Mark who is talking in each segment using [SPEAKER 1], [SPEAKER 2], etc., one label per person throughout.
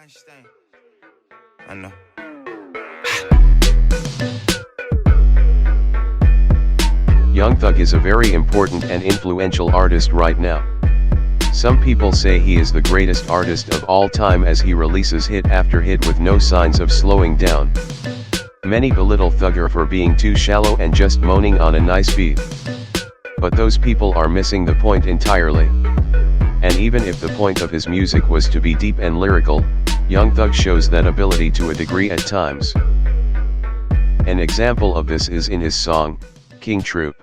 [SPEAKER 1] understand. I know.
[SPEAKER 2] Young Thug is a very important and influential artist right now. Some people say he is the greatest artist of all time as he releases hit after hit with no signs of slowing down. Many belittle Thugger for being too shallow and just moaning on a nice beat. But those people are missing the point entirely. And even if the point of his music was to be deep and lyrical, Young Thug shows that ability to a degree at times. An example of this is in his song, King Troup.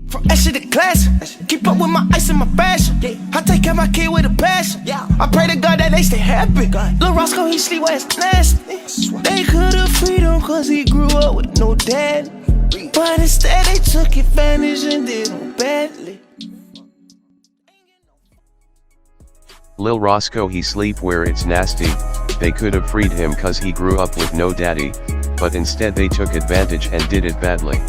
[SPEAKER 3] From Ashley to class, keep up with my ice and my fashion. I take care of my kid with a passion. I pray to God that they stay happy. Lil' Roscoe, he sleep where it's nasty. They could've freed him cause he grew up with no dad. But instead they took advantage and did him badly.
[SPEAKER 2] Lil Roscoe, he sleep where it's nasty. They could've freed him cause he grew up with no daddy, but instead they took advantage and did it badly.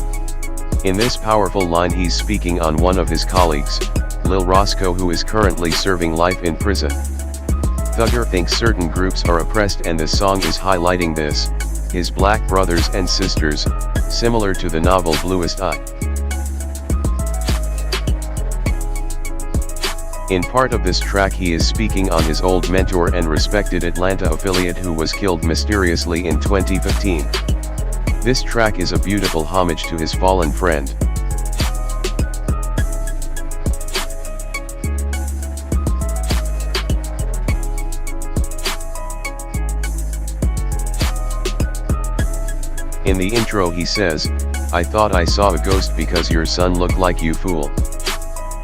[SPEAKER 2] In this powerful line he's speaking on one of his colleagues, Lil Roscoe, who is currently serving life in prison. Thugger thinks certain groups are oppressed and the song is highlighting this, his black brothers and sisters, similar to the novel Bluest Eye. In part of this track he is speaking on his old mentor and respected Atlanta affiliate who was killed mysteriously in 2015. This track is a beautiful homage to his fallen friend. In the intro he says, "I thought I saw a ghost because your son looked like you, fool."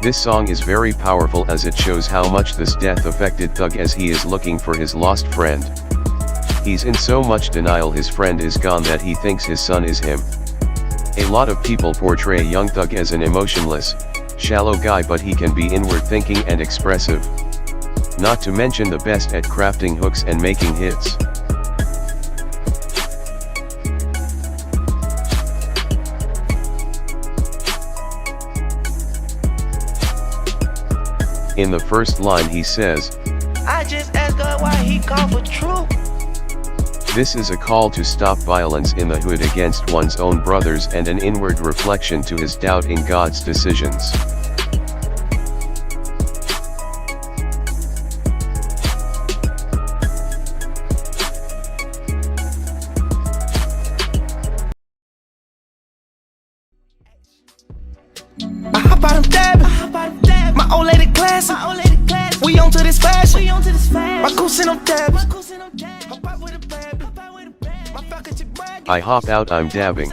[SPEAKER 2] This song is very powerful as it shows how much this death affected Thug as he is looking for his lost friend. He's in so much denial his friend is gone that he thinks his son is him. A lot of people portray Young Thug as an emotionless, shallow guy, but he can be inward thinking and expressive. Not to mention the best at crafting hooks and making hits. In the first line he says,
[SPEAKER 3] I just asked God why he called for Troup.
[SPEAKER 2] This is a call to stop violence in the hood against one's own brothers and an inward reflection to his doubt in God's decisions.
[SPEAKER 3] I hop out, I'm dabbing. My old lady classy. We on to this fashion. My goose in on dabbing.
[SPEAKER 2] I hop out, I'm dabbing.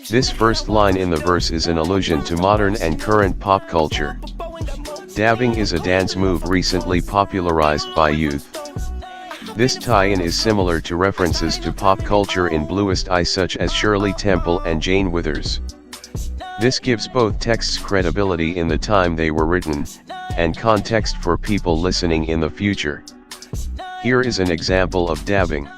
[SPEAKER 2] This first line in the verse is an allusion to modern and current pop culture. Dabbing is a dance move recently popularized by youth. This tie-in is similar to references to pop culture in Bluest Eye such as Shirley Temple and Jane Withers. This gives both texts credibility in the time they were written, and context for people listening in the future. Here is an example of dabbing.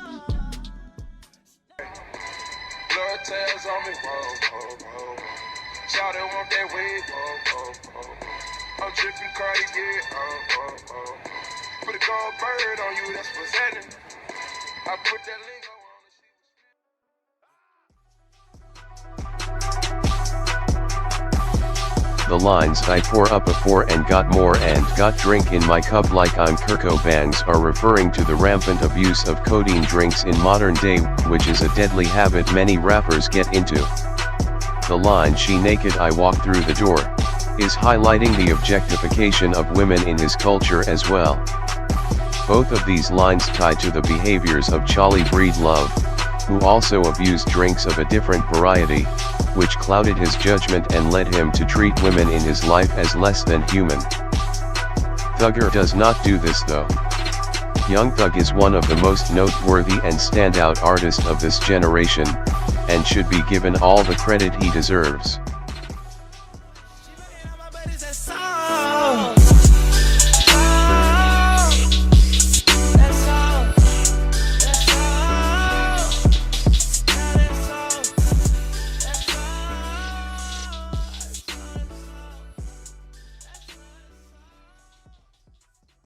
[SPEAKER 2] The lines "I pour up a four and got more and got drink in my cup like I'm Kurt Cobain's" are referring to the rampant abuse of codeine drinks in modern day, which is a deadly habit many rappers get into. The line "She naked I walk through the door" is highlighting the objectification of women in his culture as well. Both of these lines tie to the behaviors of Charlie Breedlove, who also abused drinks of a different variety, which clouded his judgment and led him to treat women in his life as less than human. Thugger does not do this though. Young Thug is one of the most noteworthy and standout artists of this generation, and should be given all the credit he deserves.